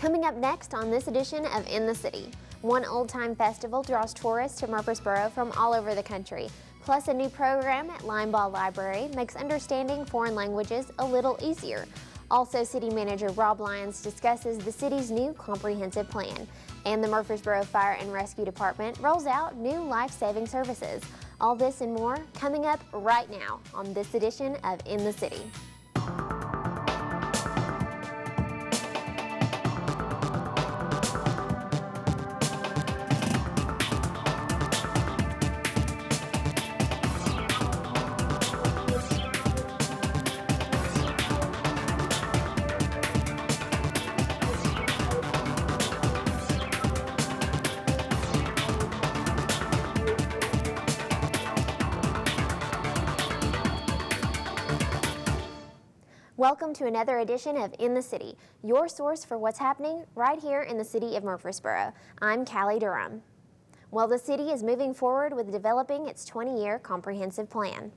Coming up next on this edition of In the City, one old-time festival draws tourists to Murfreesboro from all over the country. Plus, a new program at Linebaugh Library makes understanding foreign languages a little easier. Also, City Manager Rob Lyons discusses the city's new comprehensive plan. And the Murfreesboro Fire and Rescue Department rolls out new life-saving services. All this and more coming up right now on this edition of In the City. Welcome to another edition of In the City, your source for what's happening right here in the city of Murfreesboro. I'm Callie Durham. Well, the city is moving forward with developing its 20-year comprehensive plan.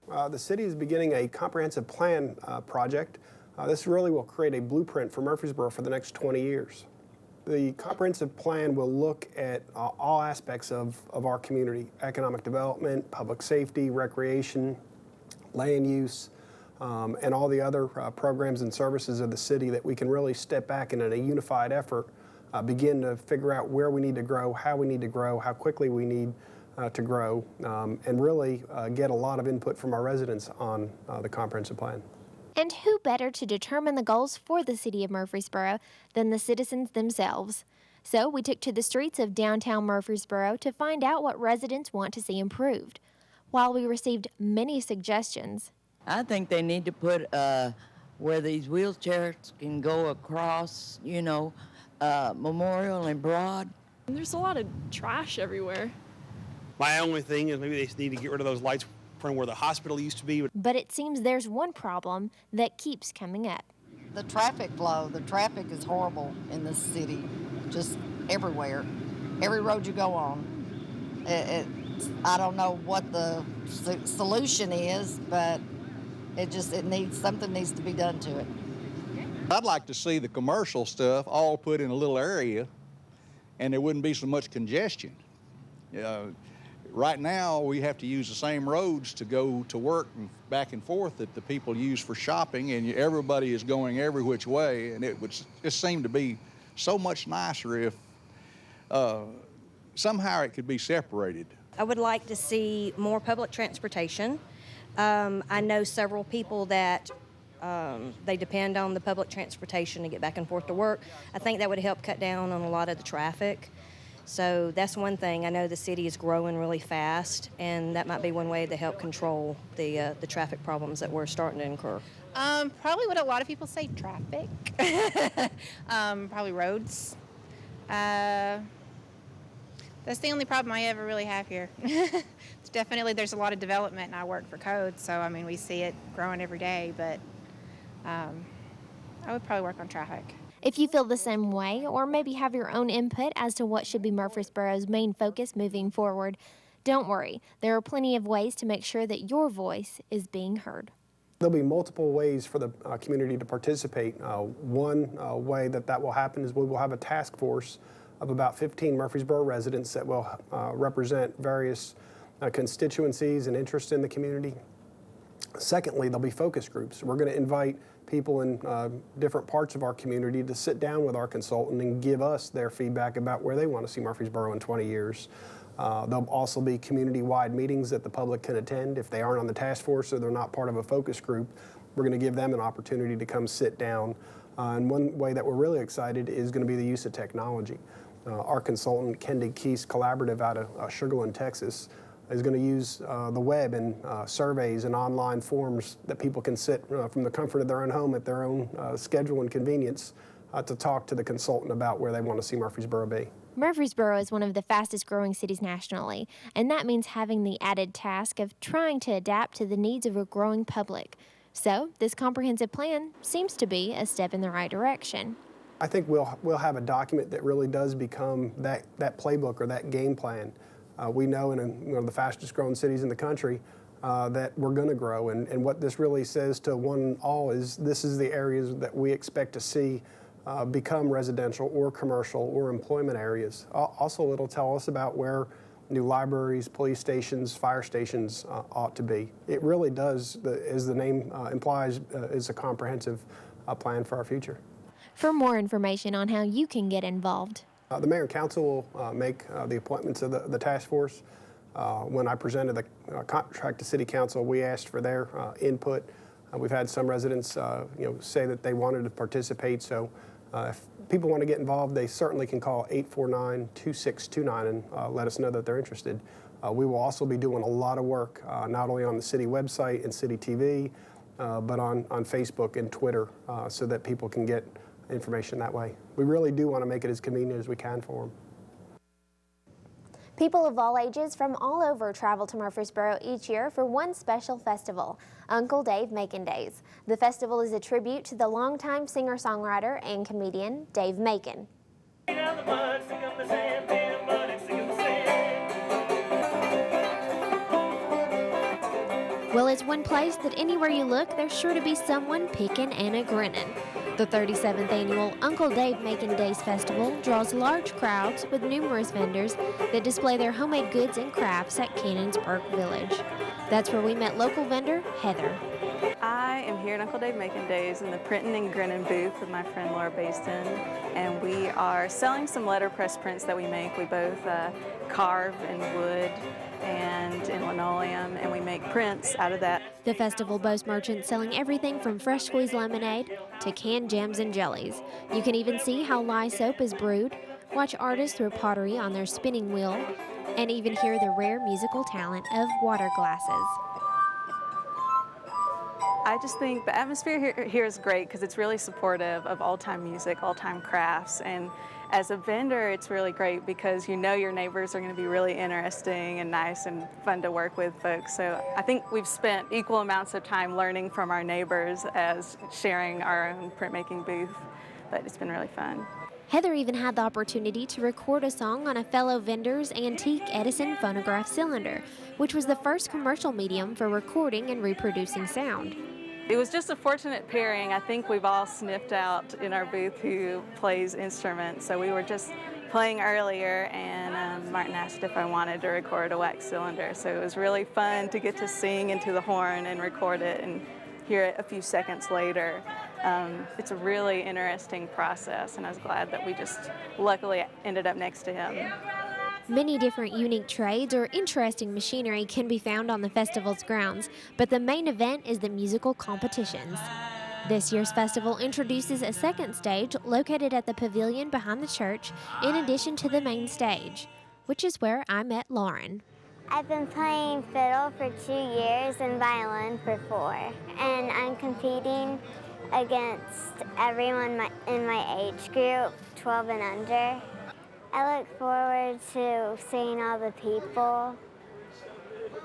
The city is beginning a comprehensive plan project. This really will create a blueprint for Murfreesboro for the next 20 years. The comprehensive plan will look at all aspects of our community: economic development, public safety, recreation, land use, and all the other programs and services of the city that we can really step back and in a unified effort begin to figure out where we need to grow, how quickly we need to grow, and really get a lot of input from our residents on the comprehensive plan. And who better to determine the goals for the city of Murfreesboro than the citizens themselves? So we took to the streets of downtown Murfreesboro to find out what residents want to see improved. While we received many suggestions, I think they need to put where these wheelchairs can go across, Memorial and Broad. There's a lot of trash everywhere. My only thing is maybe they need to get rid of those lights from where the hospital used to be. But it seems there's one problem that keeps coming up. The traffic flow, the traffic is horrible in this city, just everywhere. Every road you go on. I don't know what the solution is, but something needs to be done to it. I'd like to see the commercial stuff all put in a little area, and there wouldn't be so much congestion. Right now, we have to use the same roads to go to work and back and forth that the people use for shopping, and everybody is going every which way, and it would just seem to be so much nicer if somehow it could be separated. I would like to see more public transportation. I know several people that they depend on the public transportation to get back and forth to work. I think that would help cut down on a lot of the traffic. So that's one thing. I know the city is growing really fast, and that might be one way to help control the traffic problems that we're starting to incur. Probably what a lot of people say, traffic. Probably roads. That's the only problem I ever really have here. There's a lot of development, and I work for code, so I mean we see it growing every day, but I would probably work on traffic. If you feel the same way, or maybe have your own input as to what should be Murfreesboro's main focus moving forward, don't worry. There are plenty of ways to make sure that your voice is being heard. There'll be multiple ways for the community to participate. One way that will happen is we will have a task force of about 15 Murfreesboro residents that will represent various constituencies and interests in the community. Secondly, there'll be focus groups. We're going to invite people in different parts of our community to sit down with our consultant and give us their feedback about where they want to see Murfreesboro in 20 years. There'll also be community-wide meetings that the public can attend. If they aren't on the task force or they're not part of a focus group, we're going to give them an opportunity to come sit down. And one way that we're really excited is going to be the use of technology. Our consultant, Kendi Keese Collaborative out of Sugarland, Texas, is going to use the web and surveys and online forms that people can sit from the comfort of their own home at their own schedule and convenience to talk to the consultant about where they want to see Murfreesboro be. Murfreesboro is one of the fastest growing cities nationally, and that means having the added task of trying to adapt to the needs of a growing public. So this comprehensive plan seems to be a step in the right direction. I think we'll have a document that really does become that playbook or that game plan. We know in one of the fastest growing cities in the country, that we're going to grow. And what this really says to one and all is this is the areas that we expect to see become residential or commercial or employment areas. Also, it'll tell us about where new libraries, police stations, fire stations ought to be. It really does, as the name implies, is a comprehensive plan for our future. For more information on how you can get involved, the mayor and council will make the appointments of the task force. When I presented the contract to city council, we asked for their input. We've had some residents say that they wanted to participate, so if people want to get involved, they certainly can call 849-2629 and let us know that they're interested. We will also be doing a lot of work, not only on the city website and CityTV, but on Facebook and Twitter, so that people can get information that way. We really do want to make it as convenient as we can for them. people of all ages from all over travel to Murfreesboro each year for one special festival, Uncle Dave Macon Days. The festival is a tribute to the longtime singer-songwriter and comedian Dave Macon. Well, it's one place that anywhere you look, there's sure to be someone picking and a grinning. The 37th annual Uncle Dave Macon Days Festival draws large crowds with numerous vendors that display their homemade goods and crafts at Cannonsburg Village. That's where we met local vendor Heather. I am here at Uncle Dave Macon Days in the Printing and Grinning booth with my friend Laura Baston, and we are selling some letterpress prints that we make. We both carve in wood and in linoleum, and we make prints out of that. The festival boasts merchants selling everything from fresh squeezed lemonade to canned jams and jellies. You can even see how lye soap is brewed, watch artists throw pottery on their spinning wheel, and even hear the rare musical talent of water glasses. I just think the atmosphere here is great because it's really supportive of all-time music, all-time crafts, and as a vendor, it's really great because you know your neighbors are going to be really interesting and nice and fun to work with folks. So I think we've spent equal amounts of time learning from our neighbors as sharing our own printmaking booth, but it's been really fun. Heather even had the opportunity to record a song on a fellow vendor's antique Edison phonograph cylinder, which was the first commercial medium for recording and reproducing sound. It was just a fortunate pairing. I think we've all sniffed out in our booth who plays instruments. So we were just playing earlier, and Martin asked if I wanted to record a wax cylinder. So it was really fun to get to sing into the horn and record it and hear it a few seconds later. It's a really interesting process, and I was glad that we just luckily ended up next to him. Many different unique trades or interesting machinery can be found on the festival's grounds, but the main event is the musical competitions. This year's festival introduces a second stage located at the pavilion behind the church, in addition to the main stage, which is where I met Lauren. I've been playing fiddle for 2 years and violin for 4, and I'm competing against everyone in my age group, 12 and under. I look forward to seeing all the people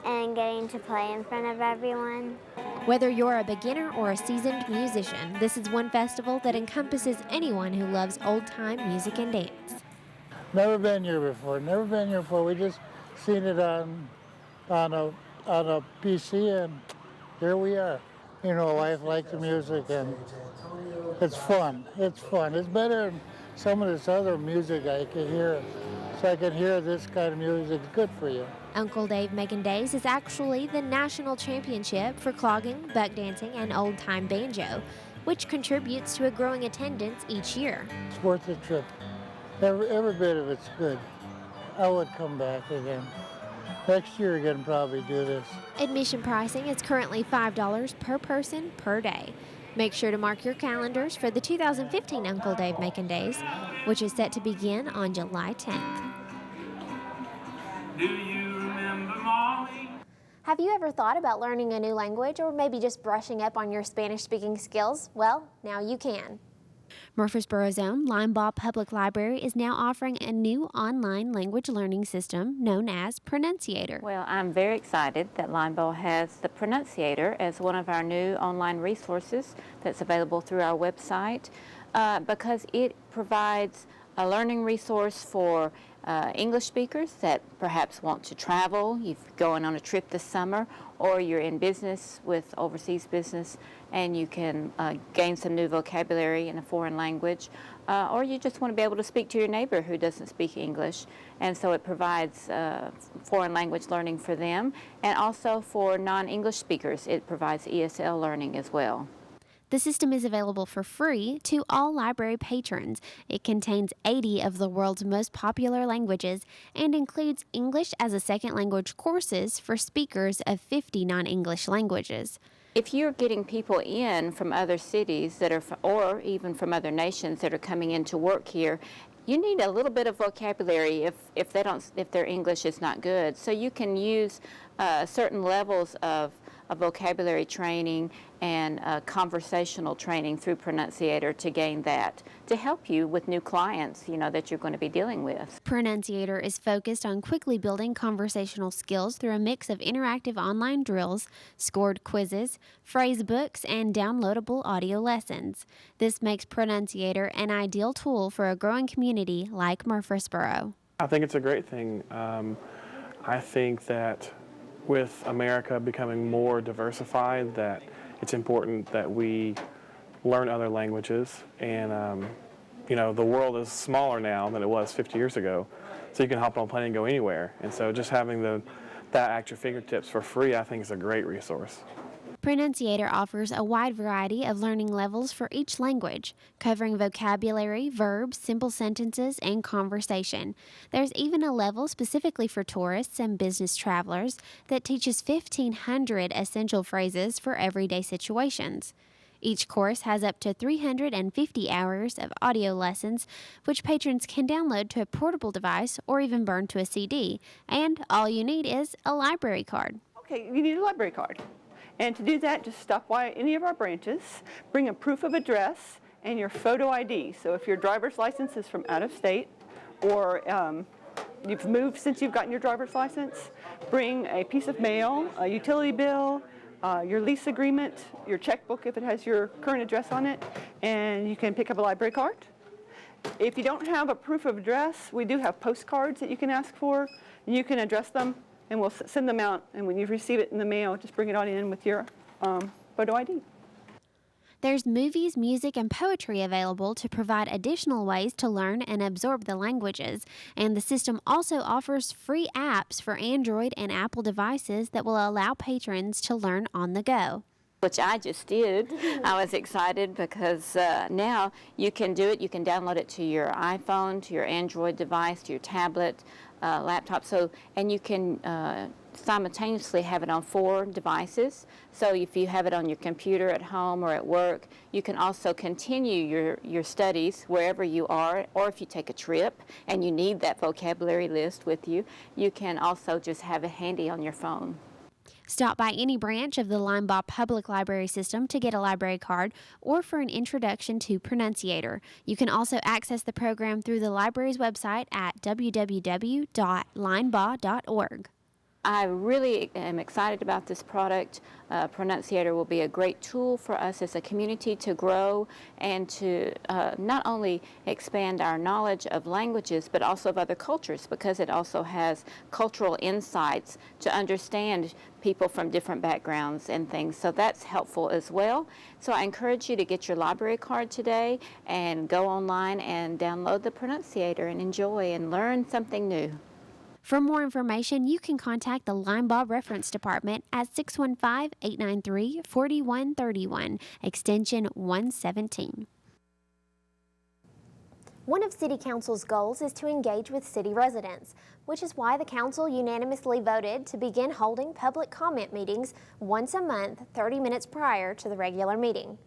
and getting to play in front of everyone. Whether you're a beginner or a seasoned musician, this is one festival that encompasses anyone who loves old-time music and dance. Never been here before, never been here before. We just seen it on a PC, and here we are. You know, wife likes the music, and it's fun. It's fun. It's better than some of this other music I can hear. So I can hear this kind of music. It's good for you. Uncle Dave Macon Days is actually the national championship for clogging, buck dancing, and old-time banjo, which contributes to a growing attendance each year. It's worth the trip. Every bit of it's good. I would come back again. Next year again, probably do this. Admission pricing is currently $5 per person per day. Make sure to mark your calendars for the 2015 Uncle Dave Macon Days, which is set to begin on July 10th. Do you remember Molly? Have you ever thought about learning a new language or maybe just brushing up on your Spanish-speaking skills? Well, now you can. Murfreesboro's own Linebaugh Public Library is now offering a new online language learning system known as Pronunciator. Well, I'm very excited that Linebaugh has the Pronunciator as one of our new online resources that's available through our website because it provides a learning resource for English speakers that perhaps want to travel. You're going on a trip this summer, or you're in business with overseas business and you can gain some new vocabulary in a foreign language, or you just want to be able to speak to your neighbor who doesn't speak English. And so it provides foreign language learning for them, and also for non-English speakers it provides ESL learning as well. The system is available for free to all library patrons. It contains 80 of the world's most popular languages and includes English as a second language courses for speakers of 50 non-English languages. If you're getting people in from other cities that are, or even from other nations that are coming in to work here, you need a little bit of vocabulary if their English is not good. So you can use certain levels of vocabulary training and conversational training through Pronunciator to gain that, to help you with new clients, that you're going to be dealing with. Pronunciator is focused on quickly building conversational skills through a mix of interactive online drills, scored quizzes, phrase books, and downloadable audio lessons. This makes Pronunciator an ideal tool for a growing community like Murfreesboro. I think it's a great thing. I think that with America becoming more diversified, that it's important that we learn other languages. And, the world is smaller now than it was 50 years ago, so you can hop on a plane and go anywhere. And so just having that at your fingertips for free, I think is a great resource. Pronunciator offers a wide variety of learning levels for each language, covering vocabulary, verbs, simple sentences, and conversation. There's even a level specifically for tourists and business travelers that teaches 1,500 essential phrases for everyday situations. Each course has up to 350 hours of audio lessons, which patrons can download to a portable device or even burn to a CD. And all you need is a library card. Okay, you need a library card. And to do that, just stop by any of our branches, bring a proof of address, and your photo ID. So if your driver's license is from out of state, or you've moved since you've gotten your driver's license, bring a piece of mail, a utility bill, your lease agreement, your checkbook if it has your current address on it, and you can pick up a library card. If you don't have a proof of address, we do have postcards that you can ask for, and you can address them, and we'll send them out, and when you receive it in the mail, just bring it on in with your photo ID. There's movies, music, and poetry available to provide additional ways to learn and absorb the languages, and the system also offers free apps for Android and Apple devices that will allow patrons to learn on the go. Which I just did. I was excited because now you can do it. You can download it to your iPhone, to your Android device, to your tablet, laptop. And you can simultaneously have it on 4 devices. So if you have it on your computer at home or at work, you can also continue your studies wherever you are, or if you take a trip and you need that vocabulary list with you, you can also just have it handy on your phone. Stop by any branch of the Linebaugh Public Library System to get a library card or for an introduction to Pronunciator. You can also access the program through the library's website at www.linebaugh.org. I really am excited about this product. Pronunciator will be a great tool for us as a community to grow and to not only expand our knowledge of languages, but also of other cultures, because it also has cultural insights to understand people from different backgrounds and things. So that's helpful as well. So I encourage you to get your library card today and go online and download the Pronunciator and enjoy and learn something new. For more information, you can contact the Linebaugh Reference Department at 615-893-4131, extension 117. One of City Council's goals is to engage with city residents, which is why the Council unanimously voted to begin holding public comment meetings once a month, 30 minutes prior to the regular meeting.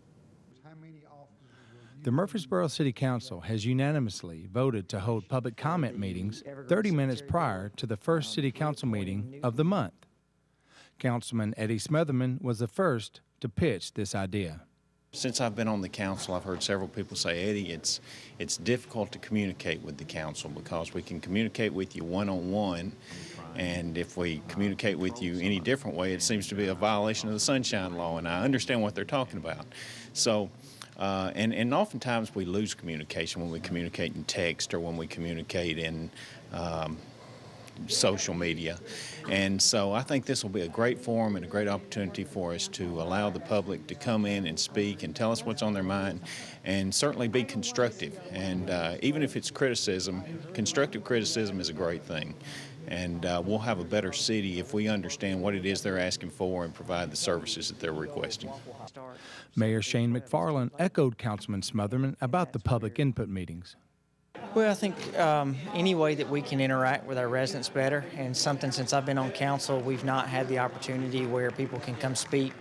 The Murfreesboro City Council has unanimously voted to hold public comment meetings 30 minutes prior to the first City Council meeting of the month. Councilman Eddie Smotherman was the first to pitch this idea. Since I've been on the council, I've heard several people say, Eddie, it's difficult to communicate with the council because we can communicate with you one-on-one, and if we communicate with you any different way, it seems to be a violation of the Sunshine Law, and I understand what they're talking about. So And oftentimes we lose communication when we communicate in text or when we communicate in social media. And so I think this will be a great forum and a great opportunity for us to allow the public to come in and speak and tell us what's on their mind, and certainly be constructive. And even if it's criticism, constructive criticism is a great thing. And we'll have a better city if we understand what it is they're asking for and provide the services that they're requesting. Mayor Shane McFarland echoed Councilman Smotherman about the public input meetings. Well, I think any way that we can interact with our residents better, and something since I've been on council, we've not had the opportunity where people can come speak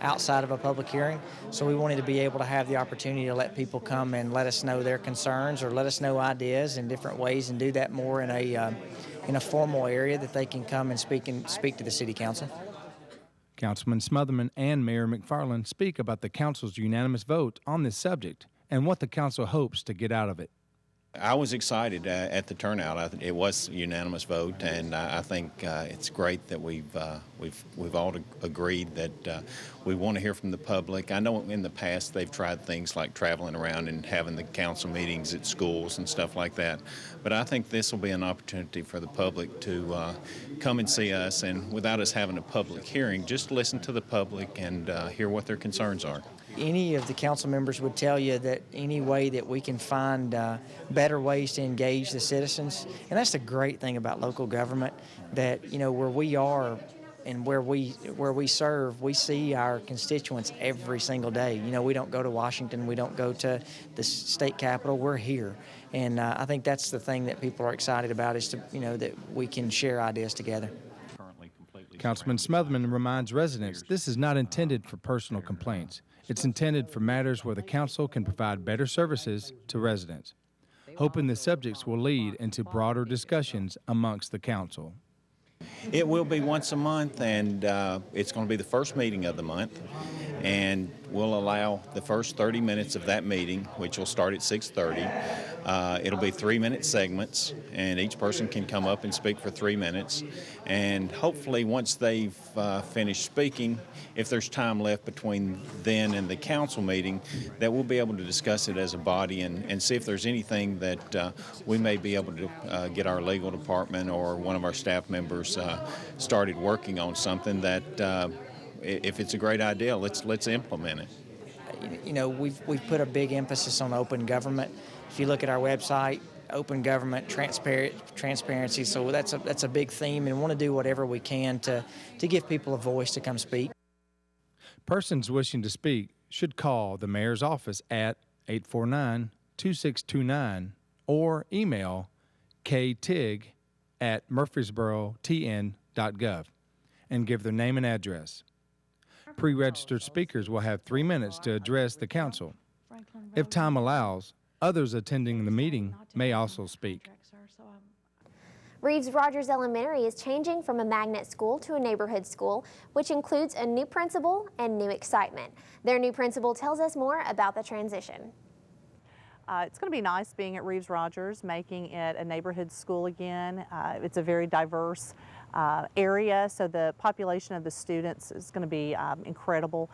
outside of a public hearing. So we wanted to be able to have the opportunity to let people come and let us know their concerns or let us know ideas in different ways, and do that more in a formal area that they can come and speak to the city council. Councilman Smotherman and Mayor McFarland speak about the council's unanimous vote on this subject and what the council hopes to get out of it. I was excited at the turnout. It was a unanimous vote, and I think it's great that we've all agreed that we want to hear from the public. I know in the past they've tried things like traveling around and having the council meetings at schools and stuff like that, but I think this will be an opportunity for the public to come and see us, and without us having a public hearing, just listen to the public and hear what their concerns are. Any of the council members would tell you that any way that we can find better ways to engage the citizens, and that's the great thing about local government, that where we are and where we serve, we see our constituents every single day. We don't go to Washington, we don't go to the state capitol, we're here, and I think that's the thing that people are excited about, is to that we can share ideas together. Councilman Smotherman reminds residents this is not intended for personal complaints. It's intended for matters where the council can provide better services to residents, hoping the subjects will lead into broader discussions amongst the council. It will be once a month, and it's going to be the first meeting of the month, and we'll allow the first 30 minutes of that meeting, which will start at 6:30. It'll be 3-minute segments, and each person can come up and speak for 3 minutes. And hopefully once they've finished speaking, if there's time left between then and the council meeting, that we'll be able to discuss it as a body and see if there's anything that we may be able to get our legal department or one of our staff members started working on something that if it's a great idea, let's implement it. We've put a big emphasis on open government. If you look at our website, open government, transparency. So that's a big theme, and want to do whatever we can to give people a voice to come speak. Persons wishing to speak should call the mayor's office at 849-2629 or email ktig@murfreesborotn.gov and give their name and address. Pre-registered speakers will have 3 minutes to address the council. If time allows, others attending the meeting may also speak. Reeves Rogers Elementary is changing from a magnet school to a neighborhood school, which includes a new principal and new excitement. Their new principal tells us more about the transition. It's going to be nice being at Reeves Rogers, making it a neighborhood school again. It's a very diverse area, so the population of the students is going to be incredible.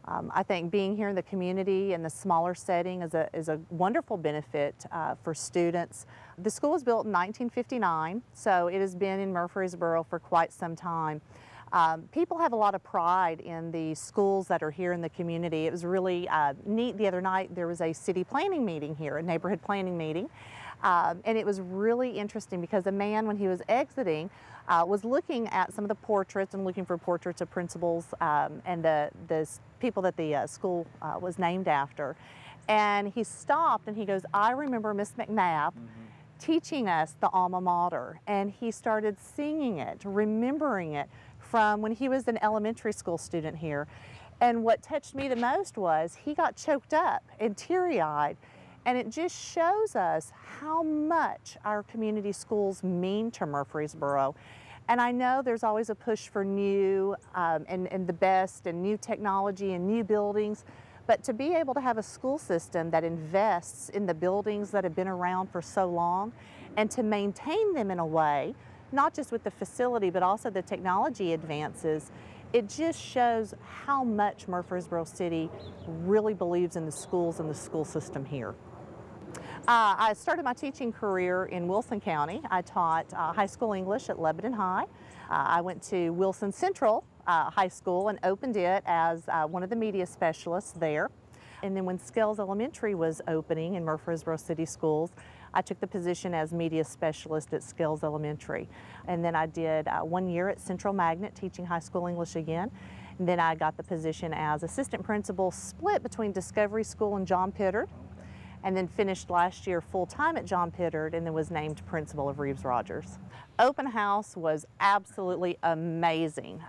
I think being here in the community in the smaller setting is a wonderful benefit for students. The school was built in 1959, so it has been in Murfreesboro for quite some time. People have a lot of pride in the schools that are here in the community. It was really neat. The other night there was a city planning meeting here, a neighborhood planning meeting, and it was really interesting because a man, when he was exiting, was looking at some of the portraits and looking for portraits of principals and the people that the school was named after. And he stopped and he goes, "I remember Miss McNabb teaching us the alma mater." And he started singing it, remembering it from when he was an elementary school student here. And what touched me the most was he got choked up and teary-eyed. And it just shows us how much our community schools mean to Murfreesboro. And I know there's always a push for new and the best and new technology and new buildings, but to be able to have a school system that invests in the buildings that have been around for so long and to maintain them in a way, not just with the facility, but also the technology advances, It just shows how much Murfreesboro City really believes in the schools and the school system here. I started my teaching career in Wilson County. I taught high school English at Lebanon High. I went to Wilson Central High School and opened it as one of the media specialists there. And then when Scales Elementary was opening in Murfreesboro City Schools, I took the position as media specialist at Scales Elementary. And then I did 1 year at Central Magnet teaching high school English again. And then I got the position as assistant principal split between Discovery School and John Pittard. And then finished last year full-time at John Pittard and then was named principal of Reeves Rogers. Open house was absolutely amazing.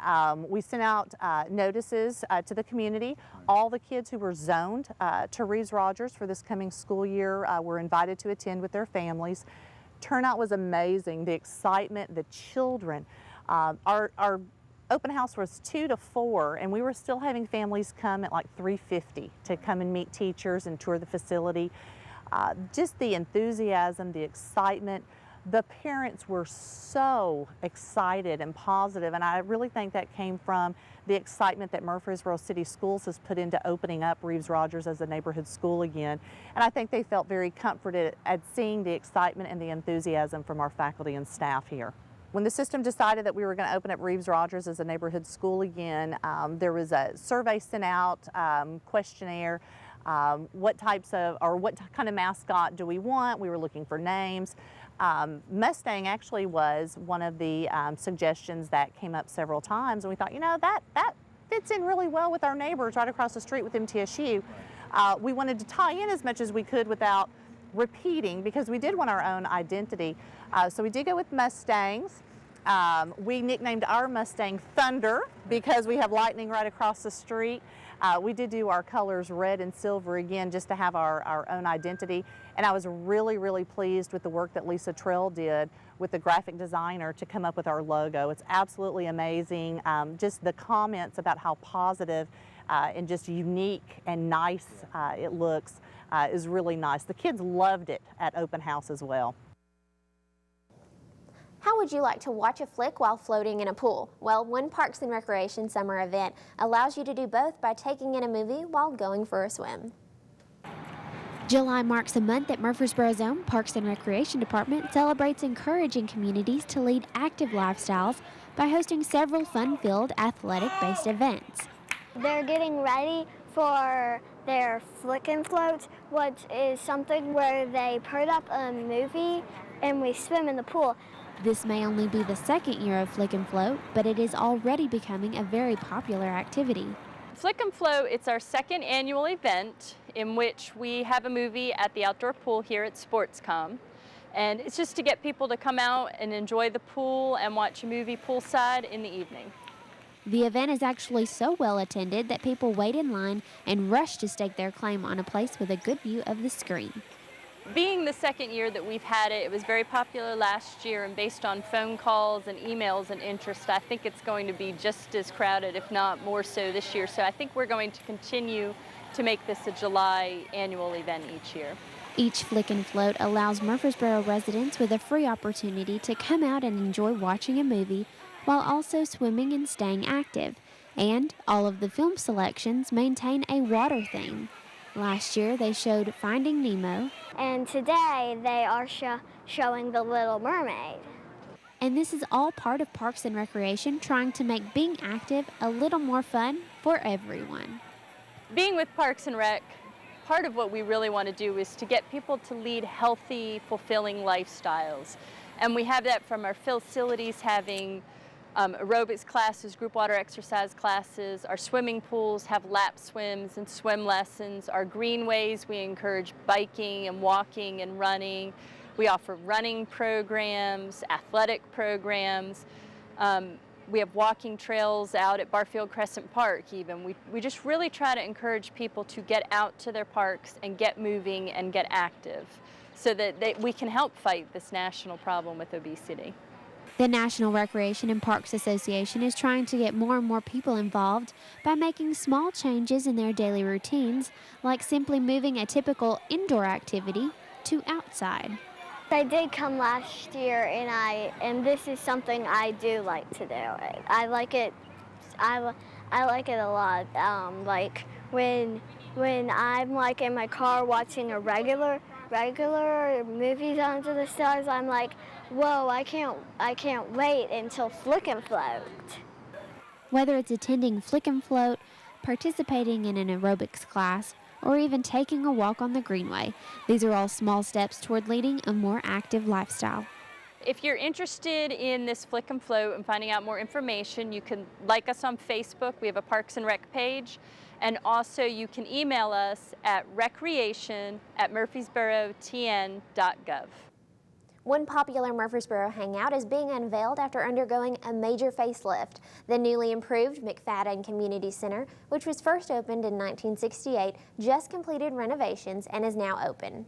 We sent out notices to the community. All the kids who were zoned to Reeves Rogers for this coming school year were invited to attend with their families. Turnout was amazing, the excitement, the children. Our open house was 2 to 4, and we were still having families come at like 3:50 to come and meet teachers and tour the facility. Just the enthusiasm, the excitement. The parents were so excited and positive, and I really think that came from the excitement that Murfreesboro City Schools has put into opening up Reeves Rogers as a neighborhood school again. And I think they felt very comforted at seeing the excitement and the enthusiasm from our faculty and staff here. When the system decided that we were going to open up Reeves Rogers as a neighborhood school again, there was a survey sent out, questionnaire, what kind of mascot do we want? We were looking for names. Mustang actually was one of the suggestions that came up several times, and we thought, you know, that fits in really well with our neighbors right across the street with MTSU. We wanted to tie in as much as we could without repeating, because we did want our own identity. So we did go with Mustangs. We nicknamed our Mustang Thunder because we have lightning right across the street. We did do our colors red and silver again just to have our own identity. And I was really, really pleased with the work that Lisa Trell did with the graphic designer to come up with our logo. It's absolutely amazing. Just the comments about how positive and just unique and nice it looks is really nice. The kids loved it at open house as well. How would you like to watch a flick while floating in a pool? Well, one Parks and Recreation summer event allows you to do both by taking in a movie while going for a swim. July marks a month that Murfreesboro's own Parks and Recreation Department celebrates encouraging communities to lead active lifestyles by hosting several fun-filled athletic-based events. They're getting ready for their flick and floats, which is something where they put up a movie and we swim in the pool. This may only be the second year of Flick and Float, but it is already becoming a very popular activity. Flick and Float, it's our second annual event in which we have a movie at the outdoor pool here at Sportscom. And it's just to get people to come out and enjoy the pool and watch a movie poolside in the evening. The event is actually so well attended that people wait in line and rush to stake their claim on a place with a good view of the screen. Being the second year that we've had it, it was very popular last year, and based on phone calls and emails and interest, I think it's going to be just as crowded, if not more so this year. So I think we're going to continue to make this a July annual event each year. Each Flick and Float allows Murfreesboro residents with a free opportunity to come out and enjoy watching a movie while also swimming and staying active. And all of the film selections maintain a water theme. Last year, they showed Finding Nemo. And today, they are showing The Little Mermaid. And this is all part of Parks and Recreation trying to make being active a little more fun for everyone. Being with Parks and Rec, part of what we really want to do is to get people to lead healthy, fulfilling lifestyles. And we have that from our facilities having aerobics classes, group water exercise classes. Our swimming pools have lap swims and swim lessons. Our greenways, we encourage biking and walking and running. We offer running programs, athletic programs. We have walking trails out at Barfield Crescent Park even. We just really try to encourage people to get out to their parks and get moving and get active so that we can help fight this national problem with obesity. The National Recreation and Parks Association is trying to get more and more people involved by making small changes in their daily routines, like simply moving a typical indoor activity to outside. I did come last year, and this is something I do like to do. I like it. I like it a lot. Like when I'm like in my car watching a regular movies Under the Stars, I'm like, whoa, I can't wait until Flick and Float. Whether it's attending Flick and Float, participating in an aerobics class, or even taking a walk on the Greenway, these are all small steps toward leading a more active lifestyle. If you're interested in this Flick and Float and finding out more information, you can like us on Facebook. We have a Parks and Rec page. And also you can email us at recreation@murfreesborotn.gov. One popular Murfreesboro hangout is being unveiled after undergoing a major facelift. The newly improved McFadden Community Center, which was first opened in 1968, just completed renovations and is now open.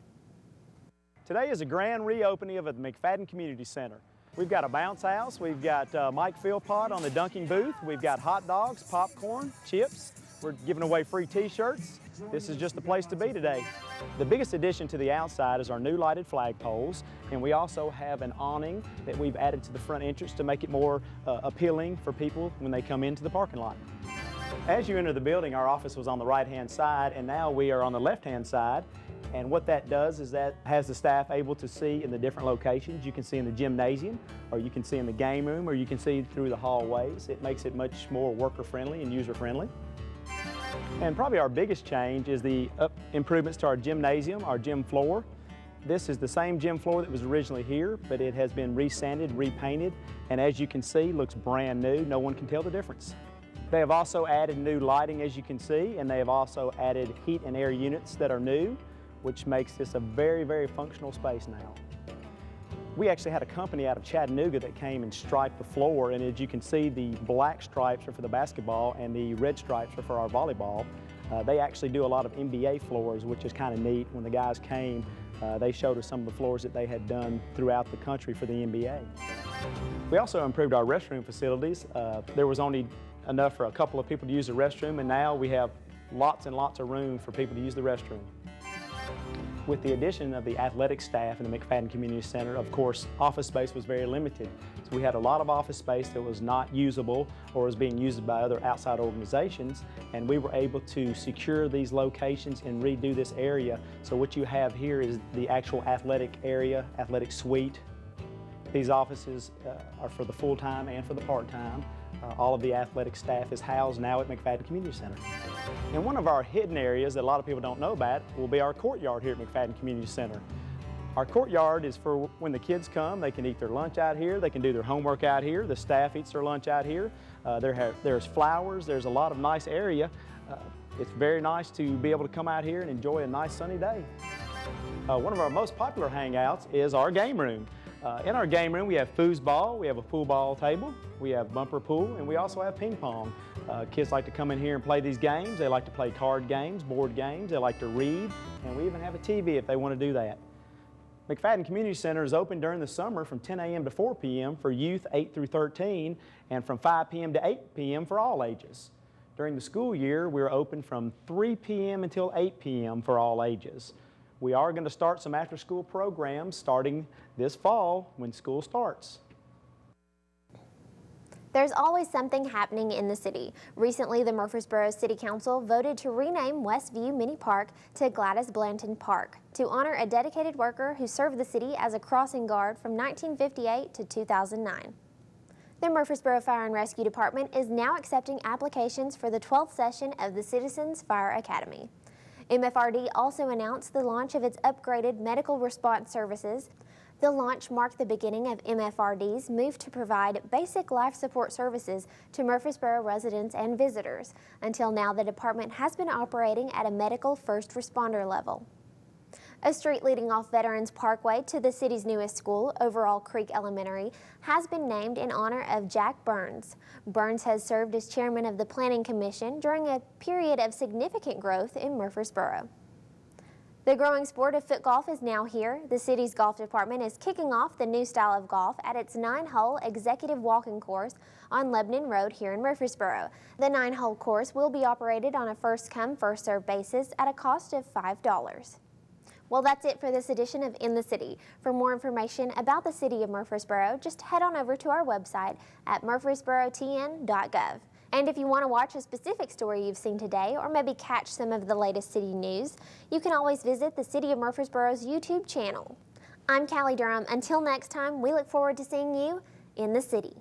Today is a grand reopening of the McFadden Community Center. We've got a bounce house, we've got Mike Philpott on the dunking booth, we've got hot dogs, popcorn, chips, we're giving away free t-shirts. This is just the place to be today. The biggest addition to the outside is our new lighted flagpoles, and we also have an awning that we've added to the front entrance to make it more appealing for people when they come into the parking lot. As you enter the building, our office was on the right-hand side, and now we are on the left-hand side. And what that does is that has the staff able to see in the different locations. You can see in the gymnasium, or you can see in the game room, or you can see through the hallways. It makes it much more worker-friendly and user-friendly. And probably our biggest change is the improvements to our gymnasium, our gym floor. This is the same gym floor that was originally here, but it has been resanded, repainted, and as you can see, looks brand new. No one can tell the difference. They have also added new lighting, as you can see, and they have also added heat and air units that are new, which makes this a very, very functional space now. We actually had a company out of Chattanooga that came and striped the floor, and as you can see, the black stripes are for the basketball and the red stripes are for our volleyball. They actually do a lot of NBA floors, which is kind of neat. When the guys came, they showed us some of the floors that they had done throughout the country for the NBA. We also improved our restroom facilities. There was only enough for a couple of people to use the restroom, and now we have lots and lots of room for people to use the restroom. With the addition of the athletic staff in the McFadden Community Center, of course, office space was very limited. So we had a lot of office space that was not usable or was being used by other outside organizations, and we were able to secure these locations and redo this area. So what you have here is the actual athletic area, athletic suite. These offices are for the full-time and for the part-time. All of the athletic staff is housed now at McFadden Community Center. And one of our hidden areas that a lot of people don't know about will be our courtyard here at McFadden Community Center. Our courtyard is for when the kids come, they can eat their lunch out here, they can do their homework out here, the staff eats their lunch out here. There's flowers, there's a lot of nice area. It's very nice to be able to come out here and enjoy a nice sunny day. One of our most popular hangouts is our game room. In our game room, we have foosball, we have a pool ball table, we have bumper pool, and we also have ping pong. Kids like to come in here and play these games. They like to play card games, board games, they like to read, and we even have a TV if they want to do that. McFadden Community Center is open during the summer from 10 a.m. to 4 p.m. for youth 8 through 13, and from 5 p.m. to 8 p.m. for all ages. During the school year, we're open from 3 p.m. until 8 p.m. for all ages. We are going to start some after-school programs starting this fall when school starts. There's always something happening in the city. Recently, the Murfreesboro City Council voted to rename Westview Mini Park to Gladys Blanton Park to honor a dedicated worker who served the city as a crossing guard from 1958 to 2009. The Murfreesboro Fire and Rescue Department is now accepting applications for the 12th session of the Citizens Fire Academy. MFRD also announced the launch of its upgraded medical response services. The launch marked the beginning of MFRD's move to provide basic life support services to Murfreesboro residents and visitors. Until now, the department has been operating at a medical first responder level. A street leading off Veterans Parkway to the city's newest school, Overall Creek Elementary, has been named in honor of Jack Byrnes. Byrnes has served as chairman of the Planning Commission during a period of significant growth in Murfreesboro. The growing sport of foot golf is now here. The city's golf department is kicking off the new style of golf at its 9-hole executive walking course on Lebanon Road here in Murfreesboro. The 9-hole course will be operated on a first-come, first-served basis at a cost of $5. Well, that's it for this edition of In the City. For more information about the city of Murfreesboro, just head on over to our website at murfreesborotn.gov. And if you want to watch a specific story you've seen today, or maybe catch some of the latest city news, you can always visit the City of Murfreesboro's YouTube channel. I'm Callie Durham. Until next time, we look forward to seeing you in the city.